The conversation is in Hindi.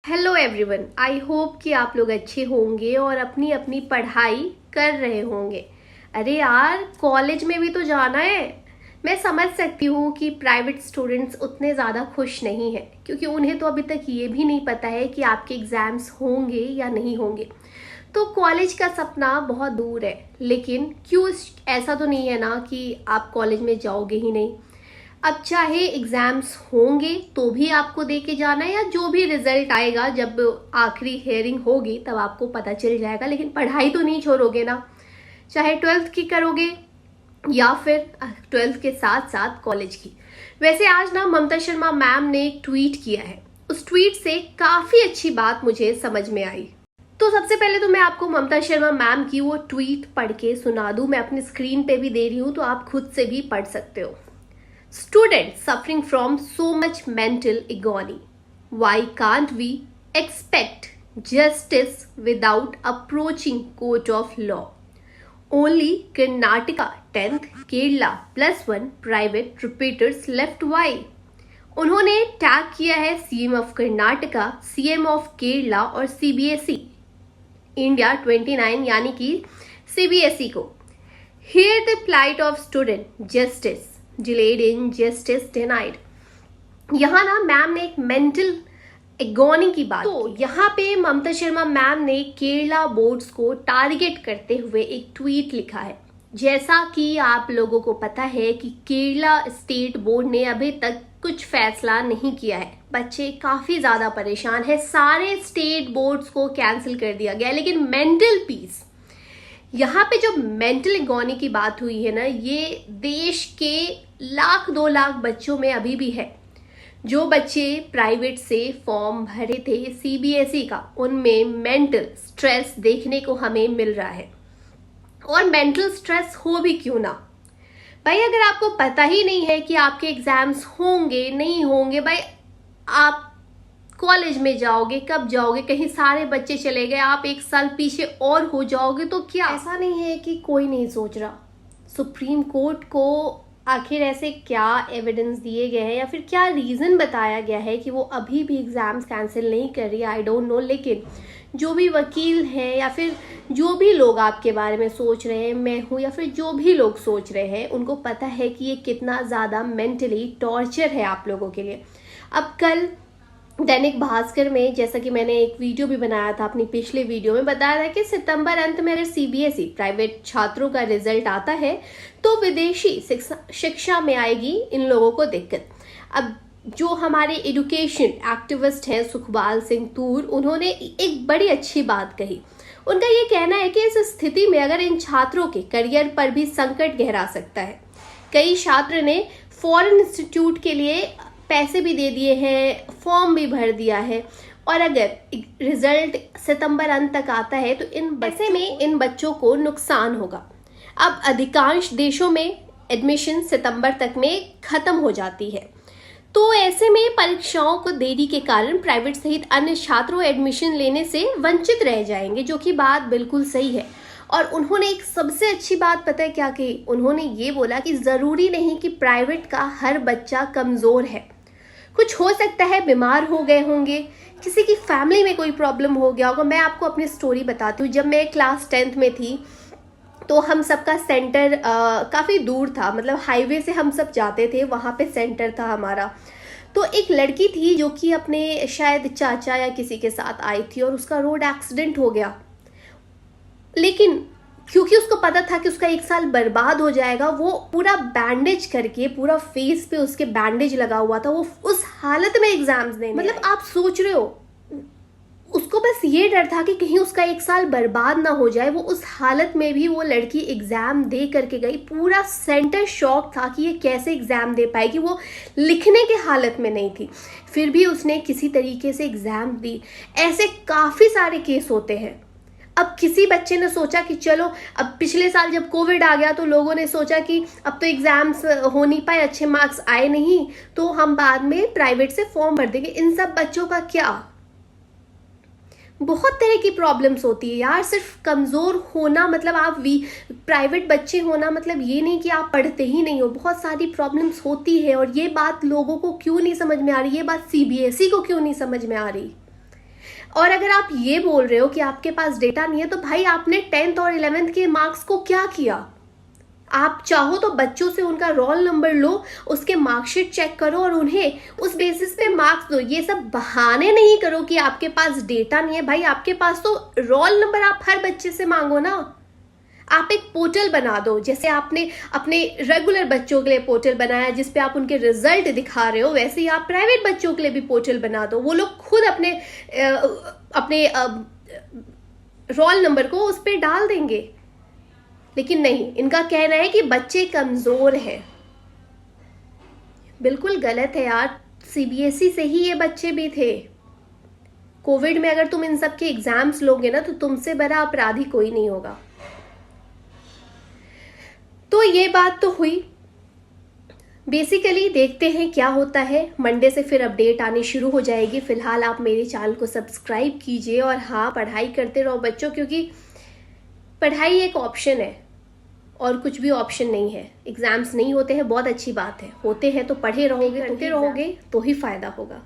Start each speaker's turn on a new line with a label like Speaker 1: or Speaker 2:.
Speaker 1: हेलो एवरीवन, आई होप कि आप लोग अच्छे होंगे और अपनी अपनी पढ़ाई कर रहे होंगे। अरे यार, कॉलेज में भी तो जाना है। मैं समझ सकती हूँ कि प्राइवेट स्टूडेंट्स उतने ज़्यादा खुश नहीं हैं क्योंकि उन्हें तो अभी तक ये भी नहीं पता है कि आपके एग्ज़ाम्स होंगे या नहीं होंगे। तो कॉलेज का सपना बहुत दूर है, लेकिन क्यों ऐसा तो नहीं है ना कि आप कॉलेज में जाओगे ही नहीं। अब चाहे एग्जाम्स होंगे तो भी आपको दे के जाना है, या जो भी रिजल्ट आएगा जब आखिरी हेयरिंग होगी तब आपको पता चल जाएगा, लेकिन पढ़ाई तो नहीं छोड़ोगे ना। चाहे 12th की करोगे या फिर 12th के साथ साथ कॉलेज की। वैसे आज ना ममता शर्मा मैम ने एक ट्वीट किया है। उस ट्वीट से काफी अच्छी बात मुझे समझ में आई। तो सबसे पहले तो मैं आपको ममता शर्मा मैम की वो ट्वीट पढ़ के सुना दूं। मैं अपनी स्क्रीन पे भी दे रही हूँ तो आप खुद से भी पढ़ सकते हो। Students suffering from so much mental agony. Why can't we expect justice without approaching court of law? Only Karnataka 10th Kerala +1 private repeaters left. Why? उन्होंने टैग किया है CM of Karnataka, CM of Kerala और सीबीएसई इंडिया 29 यानी कि सीबीएसई को। Here the plight of student justice delayed in justice denied। यहाँ ना मैम ने एक मेंटल एगोनी की बात तो यहाँ पे ममता शर्मा मैम ने केरला बोर्ड्स को टारगेट करते हुए एक ट्वीट लिखा है। जैसा कि आप लोगों को पता है कि केरला स्टेट बोर्ड ने अभी तक कुछ फैसला नहीं किया है। बच्चे काफी ज्यादा परेशान है, सारे स्टेट बोर्ड्स को कैंसिल कर दिया गया, लेकिन मेंटल पीस, यहाँ पे जो मेंटल एगोनी की बात हुई है ना, ये देश के 1-2 लाख बच्चों में अभी भी है। जो बच्चे प्राइवेट से फॉर्म भरे थे सीबीएसई का, उनमें मेंटल स्ट्रेस देखने को हमें मिल रहा है। और मेंटल स्ट्रेस हो भी क्यों ना भाई, अगर आपको पता ही नहीं है कि आपके एग्जाम्स होंगे नहीं होंगे, भाई आप कॉलेज में जाओगे, कब जाओगे, कहीं सारे बच्चे चले गए, आप 1 साल पीछे और हो जाओगे तो क्या? ऐसा नहीं है कि कोई नहीं सोच रहा। सुप्रीम कोर्ट को आखिर ऐसे क्या एविडेंस दिए गए हैं या फिर क्या रीजन बताया गया है कि वो अभी भी एग्जाम्स कैंसिल नहीं कर रही? I don't know. लेकिन जो भी वकील हैं या फिर जो भी लोग आपके बारे में सोच रहे हैं, मैं हूँ या फिर जो भी लोग सोच रहे हैं, उनको पता है कि ये कितना ज़्यादा मेंटली टॉर्चर है आप लोगों के लिए। अब कल दैनिक भास्कर में, जैसा कि मैंने एक वीडियो भी बनाया था अपनी पिछले वीडियो में, बताया था कि सितंबर अंत में अगर सीबीएसई प्राइवेट छात्रों का रिजल्ट आता है तो विदेशी शिक्षा में आएगी इन लोगों को दिक्कत। अब जो हमारे एजुकेशन एक्टिविस्ट हैं सुखपाल सिंह तूर, उन्होंने एक बड़ी अच्छी बात कही। उनका ये कहना है कि इस स्थिति में अगर इन छात्रों के करियर पर भी संकट गहरा सकता है। कई छात्र ने फॉरेन इंस्टीट्यूट के लिए पैसे भी दे दिए हैं, फॉर्म भी भर दिया है, और अगर रिजल्ट सितंबर अंत तक आता है तो इन बच्चों को नुकसान होगा। अब अधिकांश देशों में एडमिशन सितंबर तक में खत्म हो जाती है, तो ऐसे में परीक्षाओं को देरी के कारण प्राइवेट सहित अन्य छात्रों एडमिशन लेने से वंचित रह जाएंगे, जो कि बात बिल्कुल सही है। और उन्होंने एक सबसे अच्छी बात पता है क्या कही? उन्होंने ये बोला कि जरूरी नहीं कि प्राइवेट का हर बच्चा कमजोर है। कुछ हो सकता है बीमार हो गए होंगे, किसी की फैमिली में कोई प्रॉब्लम हो गया होगा। मैं आपको अपनी स्टोरी बताती हूँ। जब मैं क्लास 10th में थी तो हम सबका सेंटर काफ़ी दूर था, मतलब हाईवे से हम सब जाते थे, वहाँ पे सेंटर था हमारा। तो एक लड़की थी जो कि अपने शायद चाचा या किसी के साथ आई थी और उसका रोड एक्सीडेंट हो गया। लेकिन क्योंकि उसको पता था कि उसका 1 साल बर्बाद हो जाएगा, वो पूरा बैंडेज करके, पूरा फेस पे उसके बैंडेज लगा हुआ था, वो उस हालत में एग्जाम्स देने, मतलब आप सोच रहे हो, उसको बस ये डर था कि कहीं उसका 1 साल बर्बाद ना हो जाए। वो उस हालत में भी वो लड़की एग्जाम दे करके गई। पूरा सेंटर शॉक था कि ये कैसे एग्जाम दे पाएगी। वो लिखने के हालत में नहीं थी, फिर भी उसने किसी तरीके से एग्जाम दी। ऐसे काफ़ी सारे केस होते हैं। अब किसी बच्चे ने सोचा कि चलो, अब पिछले साल जब कोविड आ गया तो लोगों ने सोचा कि अब तो एग्जाम्स हो नहीं पाए, अच्छे मार्क्स आए नहीं, तो हम बाद में प्राइवेट से फॉर्म भर देंगे। इन सब बच्चों का क्या? बहुत तरह की प्रॉब्लम्स होती है यार। सिर्फ कमज़ोर होना मतलब आप प्राइवेट बच्चे होना मतलब ये नहीं कि आप पढ़ते ही नहीं हो। बहुत सारी प्रॉब्लम्स होती है और ये बात लोगों को क्यों नहीं समझ में आ रही? ये बात सीबीएसई को क्यों नहीं समझ में आ रही? और अगर आप ये बोल रहे हो कि आपके पास डेटा नहीं है, तो भाई आपने 10th और 11th के मार्क्स को क्या किया? आप चाहो तो बच्चों से उनका रोल नंबर लो, उसके मार्कशीट चेक करो और उन्हें उस बेसिस पे मार्क्स दो। ये सब बहाने नहीं करो कि आपके पास डेटा नहीं है। भाई आपके पास तो रोल नंबर आप हर बच्चे से मांगो ना। आप एक पोर्टल बना दो, जैसे आपने अपने रेगुलर बच्चों के लिए पोर्टल बनाया जिसपे आप उनके रिजल्ट दिखा रहे हो, वैसे ही आप प्राइवेट बच्चों के लिए भी पोर्टल बना दो। वो लोग खुद अपने रोल नंबर को उस पर डाल देंगे। लेकिन नहीं, इनका कहना है कि बच्चे कमजोर हैं। बिल्कुल गलत है यार। सीबीएसई से ही ये बच्चे भी थे। कोविड में अगर तुम इन सब के एग्जाम्स लोगे ना, तो तुमसे बड़ा अपराधी कोई नहीं होगा। तो ये बात तो हुई। बेसिकली देखते हैं क्या होता है। मंडे से फिर अपडेट आनी शुरू हो जाएगी। फिलहाल आप मेरे चैनल को सब्सक्राइब कीजिए और हाँ, पढ़ाई करते रहो बच्चों, क्योंकि पढ़ाई एक ऑप्शन है और कुछ भी ऑप्शन नहीं है। एग्जाम्स नहीं होते हैं, बहुत अच्छी बात है। होते हैं तो पढ़े रहोगे, करते रहोगे तो ही फायदा होगा।